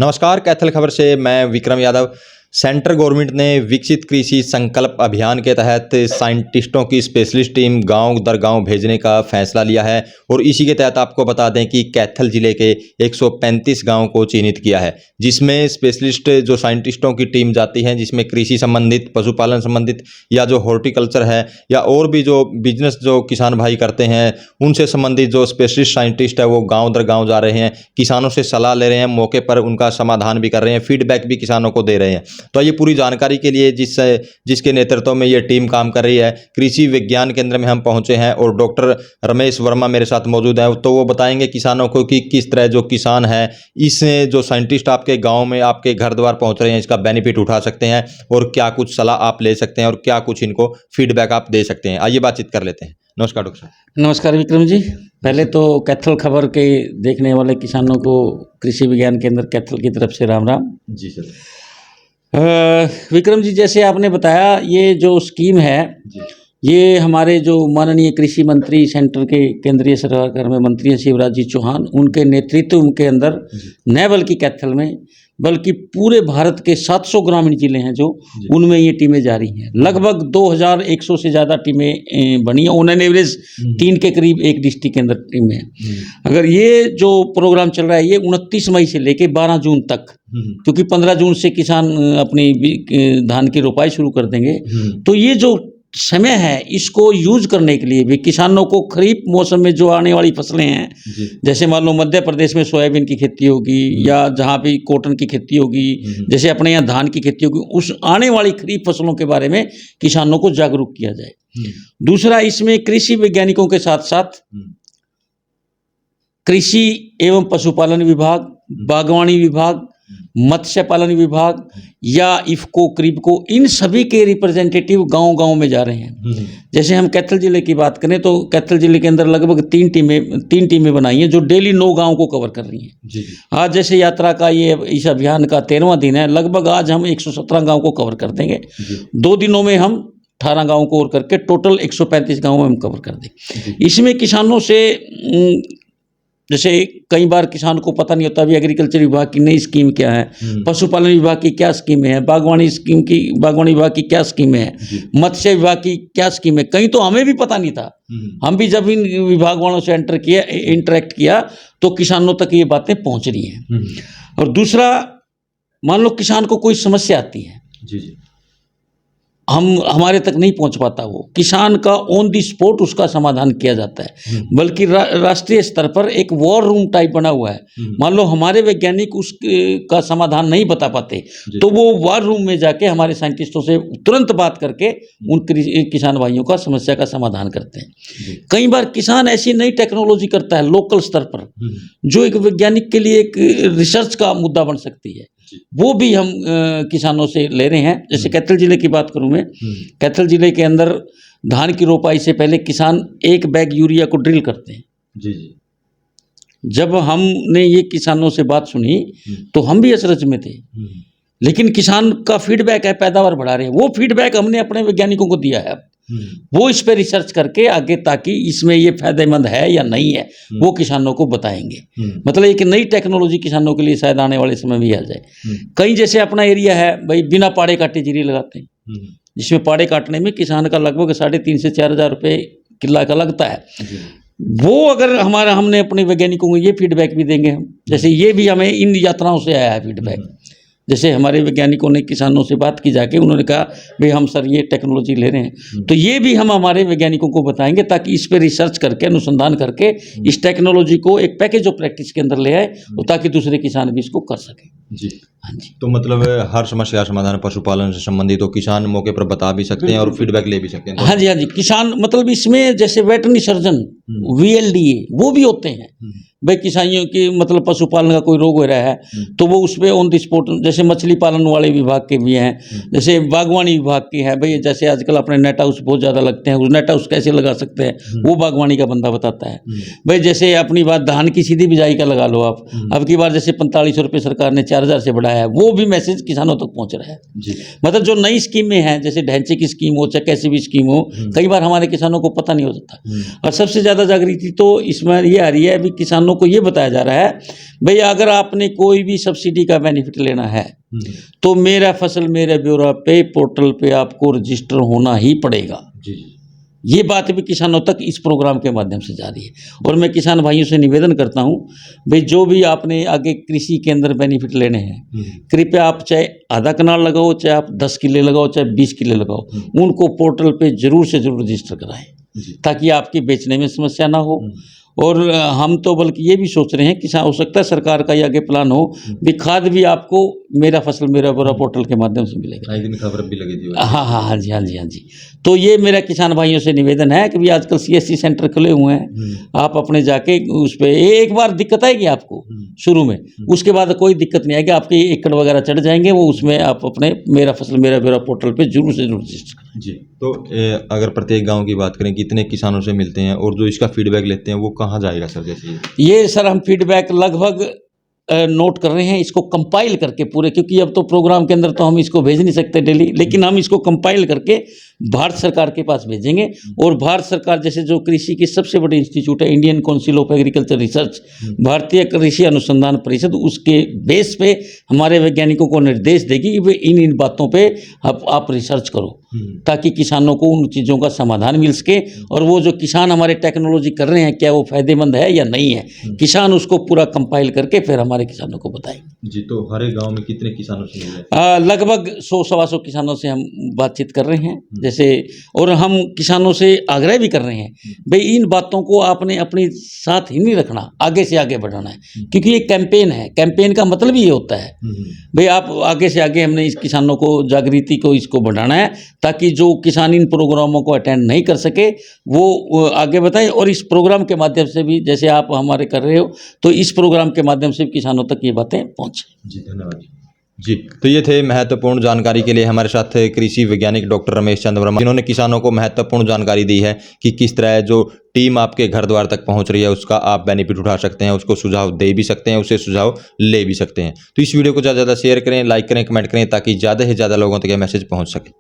नमस्कार, कैथल खबर से मैं विक्रम यादव। सेंट्रल गवर्नमेंट ने विकसित कृषि संकल्प अभियान के तहत साइंटिस्टों की स्पेशलिस्ट टीम गांव दर गांव भेजने का फैसला लिया है और इसी के तहत आपको बता दें कि कैथल जिले के 135 गांव को चिन्हित किया है, जिसमें स्पेशलिस्ट जो साइंटिस्टों की टीम जाती है, जिसमें कृषि संबंधित, पशुपालन संबंधित या जो हॉर्टिकल्चर है या और भी जो बिजनेस जो किसान भाई करते हैं उनसे संबंधित जो स्पेशलिस्ट साइंटिस्ट है वो गाँव दर गाँव जा रहे हैं, किसानों से सलाह ले रहे हैं, मौके पर उनका समाधान भी कर रहे हैं, फीडबैक भी किसानों को दे रहे हैं। तो ये पूरी जानकारी के लिए जिसके नेतृत्व में ये टीम काम कर रही है, कृषि विज्ञान केंद्र में हम पहुंचे हैं और डॉक्टर रमेश वर्मा मेरे साथ मौजूद हैं। तो वो बताएंगे किसानों को कि किस तरह जो किसान है इस जो साइंटिस्ट आपके गांव में आपके घर द्वार पहुंच रहे हैं इसका बेनिफिट उठा सकते हैं और क्या कुछ सलाह आप ले सकते हैं और क्या कुछ इनको फीडबैक आप दे सकते हैं। आइए बातचीत कर लेते हैं। नमस्कार डॉक्टर साहब। नमस्कार विक्रम जी। पहले तो कैथल खबर के देखने वाले किसानों को कृषि विज्ञान केंद्र कैथल की तरफ से राम राम। जी सर। विक्रम जी, जैसे आपने बताया ये जो स्कीम है ये हमारे जो माननीय कृषि मंत्री सेंटर के केंद्रीय सरकार में मंत्री हैं शिवराज जी चौहान, उनके नेतृत्व के अंदर न बल्कि कैथल में बल्कि पूरे भारत के 700 ग्रामीण जिले हैं जो उनमें ये टीमें जारी हैं। लगभग 2100 से ज़्यादा टीमें बनी हैं। ऑन एन एवरेज 3 के करीब एक डिस्ट्रिक्ट के अंदर टीमें हैं। अगर ये जो प्रोग्राम चल रहा है ये 29 मई से लेके 12 जून तक, क्योंकि 15 जून से किसान अपनी धान की रोपाई शुरू कर देंगे, तो ये जो समय है इसको यूज करने के लिए भी किसानों को खरीफ मौसम में जो आने वाली फसलें हैं, जैसे मान लो मध्य प्रदेश में सोयाबीन की खेती होगी या जहाँ भी कॉटन की खेती होगी, जैसे अपने यहाँ धान की खेती होगी, उस आने वाली खरीफ फसलों के बारे में किसानों को जागरूक किया जाए। दूसरा, इसमें कृषि वैज्ञानिकों के साथ साथ कृषि एवं पशुपालन विभाग, बागवानी विभाग, मत्स्य पालन विभाग या इफको, क्रिबको, इन सभी के रिप्रेजेंटेटिव गांव-गांव में जा रहे हैं। जैसे हम कैथल जिले की बात करें तो कैथल जिले के अंदर लगभग 3 टीमें बनाई हैं जो डेली 9 गांव को कवर कर रही हैं। आज जैसे यात्रा का ये इस अभियान का 13वां दिन है, लगभग आज हम 117 गाँव को कवर कर देंगे। 2 दिनों में हम 18 गाँव को और करके टोटल 135 गाँव में हम कवर कर देंगे। इसमें किसानों से जैसे कई बार किसान को पता नहीं होता भी एग्रीकल्चर विभाग की नई स्कीम क्या है, पशुपालन विभाग की क्या स्कीम है, बागवानी विभाग की क्या स्कीम है, मत्स्य विभाग की क्या स्कीम है, कहीं तो हमें भी पता नहीं था। हम भी जब इन विभाग वालों से इंटरेक्ट किया तो किसानों तक ये बातें पहुंच रही हैं। और दूसरा, मान लो किसान को कोई समस्या आती है, हमारे तक नहीं पहुंच पाता, वो किसान का ऑन दी स्पॉट उसका समाधान किया जाता है। बल्कि राष्ट्रीय स्तर पर एक वॉर रूम टाइप बना हुआ है। मान लो हमारे वैज्ञानिक उसका समाधान नहीं बता पाते तो वो वॉर रूम में जाके हमारे साइंटिस्टों से तुरंत बात करके उन किसान भाइयों का समस्या का समाधान करते हैं। कई बार किसान ऐसी नई टेक्नोलॉजी करता है लोकल स्तर पर जो एक वैज्ञानिक के लिए एक रिसर्च का मुद्दा बन सकती है, वो भी हम किसानों से ले रहे हैं। जैसे कैथल जिले की बात करूं मैं, कैथल जिले के अंदर धान की रोपाई से पहले किसान 1 बैग यूरिया को ड्रिल करते हैं। जब हमने ये किसानों से बात सुनी तो हम भी अचरज में थे, लेकिन किसान का फीडबैक है पैदावार बढ़ा रहे हैं। वो फीडबैक हमने अपने वैज्ञानिकों को दिया है, वो इस पे रिसर्च करके आगे ताकि इसमें ये फायदेमंद है या नहीं है वो किसानों को बताएंगे। मतलब एक नई टेक्नोलॉजी किसानों के लिए शायद आने वाले समय में भी आ जाए। कहीं जैसे अपना एरिया है भाई, बिना पाड़े काटे जीरी लगाते हैं, जिसमें पाड़े काटने में किसान का लगभग 3,500 से 4,000 रुपये किला का लगता है। वो अगर हमने अपने वैज्ञानिकों को ये फीडबैक भी देंगे हम, जैसे ये भी हमें इन यात्राओं से आया है फीडबैक। जैसे हमारे वैज्ञानिकों ने किसानों से बात की जाके, उन्होंने कहा भाई हम सर ये टेक्नोलॉजी ले रहे हैं, तो ये भी हम हमारे वैज्ञानिकों को बताएंगे ताकि इस पे रिसर्च करके अनुसंधान करके इस टेक्नोलॉजी को एक पैकेज ऑफ प्रैक्टिस के अंदर ले आए ताकि दूसरे किसान भी इसको कर सकें। हाँ जी। तो मतलब हर समस्या समाधान पशुपालन से संबंधित हो, किसान मौके पर बता भी सकते हैं और फीडबैक ले भी सकते हैं। हाँ जी, किसान मतलब इसमें जैसे वेटरनरी सर्जन VLDA वो भी होते हैं भाई, किसानियों की मतलब पशुपालन का कोई रोग हो रहा है तो वो उस पर ऑन द स्पॉट, जैसे मछली पालन वाले विभाग के भी हैं, जैसे बागवानी विभाग के हैं भाई, जैसे आजकल अपने नेट हाउस बहुत ज़्यादा लगते हैं, उस नेट हाउस कैसे लगा सकते हैं वो बागवानी का बंदा बताता है भाई। जैसे अपनी बात धान की सीधी बिजाई का लगा लो आप, अब की बार जैसे 4500 रुपये सरकार ने 4000 से बढ़ाया है, वो भी मैसेज किसानों तक पहुँच रहा है। मतलब जो नई स्कीमें हैं, जैसे ढांचे की स्कीम हो चाहे कैसी भी स्कीम हो, कई बार हमारे किसानों को पता नहीं हो सकता। और सबसे ज़्यादा जागृति तो इसमें ये आ रही है अभी किसानों किसानों को ये बताया जा रहा है, भाई अगर आपने कोई भी सब्सिडी का बेनिफिट लेना है तो मेरा फसल मेरा ब्यौरा पे पोर्टल पे आपको रजिस्टर होना ही पड़ेगा। जी ये बात भी किसानों तक इस प्रोग्राम के माध्यम से जा रही है। और मैं किसान भाइयों से निवेदन करता हूँ, भाई जो भी आपने आगे कृषि के अंदर बेनिफिट लेने हैं, कृपया आप चाहे आधा कनाल लगाओ, चाहे आप 10 किले लगाओ, चाहे 20 किले लगाओ, उनको पोर्टल पे जरूर से जरूर रजिस्टर कराएं, ताकि आपकी बेचने में समस्या ना हो। और हम तो बल्कि ये भी सोच रहे हैं कि हो सकता है सरकार का ये आगे प्लान हो भी खाद भी आपको मेरा फसल मेरा ब्यौरा पोर्टल के माध्यम से मिलेगा। एक दिन खबर भी लगी थी। हाँ हाँ हाँ जी हाँ जी हाँ जी। तो ये मेरा किसान भाइयों से निवेदन है कि भी आजकल CSC सेंटर खुले हुए हैं, आप अपने जाके उस पर एक बार दिक्कत आएगी आपको शुरू में, उसके बाद कोई दिक्कत नहीं आएगी, आपके एकड़ वगैरह चढ़ जाएंगे, वो उसमें आप अपने मेरा फसल मेरा ब्यौरा पोर्टल पे जरूर से जरूर रजिस्टर करें। जी, तो अगर प्रत्येक गांव की बात करें, कितने किसानों से मिलते हैं और जो इसका फीडबैक लेते हैं वो कहाँ जाएगा सर? जैसे ये सर हम फीडबैक लगभग नोट कर रहे हैं, इसको कंपाइल करके पूरे, क्योंकि अब तो प्रोग्राम के अंदर तो हम इसको भेज नहीं सकते डेली, लेकिन हम इसको कंपाइल करके भारत सरकार के पास भेजेंगे। और भारत सरकार जैसे जो कृषि की सबसे बड़ी इंस्टीट्यूट है Indian council of agriculture research, भारतीय कृषि अनुसंधान परिषद, उसके बेस पे हमारे वैज्ञानिकों को निर्देश देगी कि वे इन बातों पे आप रिसर्च करो, ताकि किसानों को उन चीज़ों का समाधान मिल सके। और वो जो किसान हमारे टेक्नोलॉजी कर रहे हैं क्या वो फायदेमंद है या नहीं है, किसान उसको पूरा कंपाइल करके फिर हमारे किसानों को बताएं। जी, तो हर एक गांव में कितने किसानों से मिल रहे हैं? लगभग 100-125 किसानों से हम बातचीत कर रहे हैं जैसे, और हम किसानों से आग्रह भी कर रहे हैं, भाई इन बातों को आपने अपने साथ ही नहीं रखना, आगे से आगे बढ़ाना है, क्योंकि ये कैंपेन है। कैंपेन का मतलब ही ये होता है भाई आप आगे से आगे हमने इस किसानों को जागृति को इसको बढ़ाना है, ताकि जो किसान इन प्रोग्रामों को अटेंड नहीं कर सके वो आगे बताएं। और इस प्रोग्राम के माध्यम से भी जैसे आप हमारे कर रहे हो, तो इस प्रोग्राम के माध्यम से भी किसानों तक ये बातें पहुँचें। जी, धन्यवाद। जी, तो ये थे महत्वपूर्ण जानकारी के लिए हमारे साथ कृषि वैज्ञानिक डॉक्टर रमेश चंद्र वर्मा, जिन्होंने किसानों को महत्वपूर्ण जानकारी दी है कि किस तरह जो टीम आपके घर द्वार तक पहुंच रही है उसका आप बेनिफिट उठा सकते हैं, उसको सुझाव दे भी सकते हैं, उसे सुझाव ले भी सकते हैं। तो इस वीडियो को ज़्यादा से ज़्यादा शेयर करें, लाइक करें, कमेंट करें, ताकि ज़्यादा से ज़्यादा लोगों तक ये मैसेज पहुँच सके।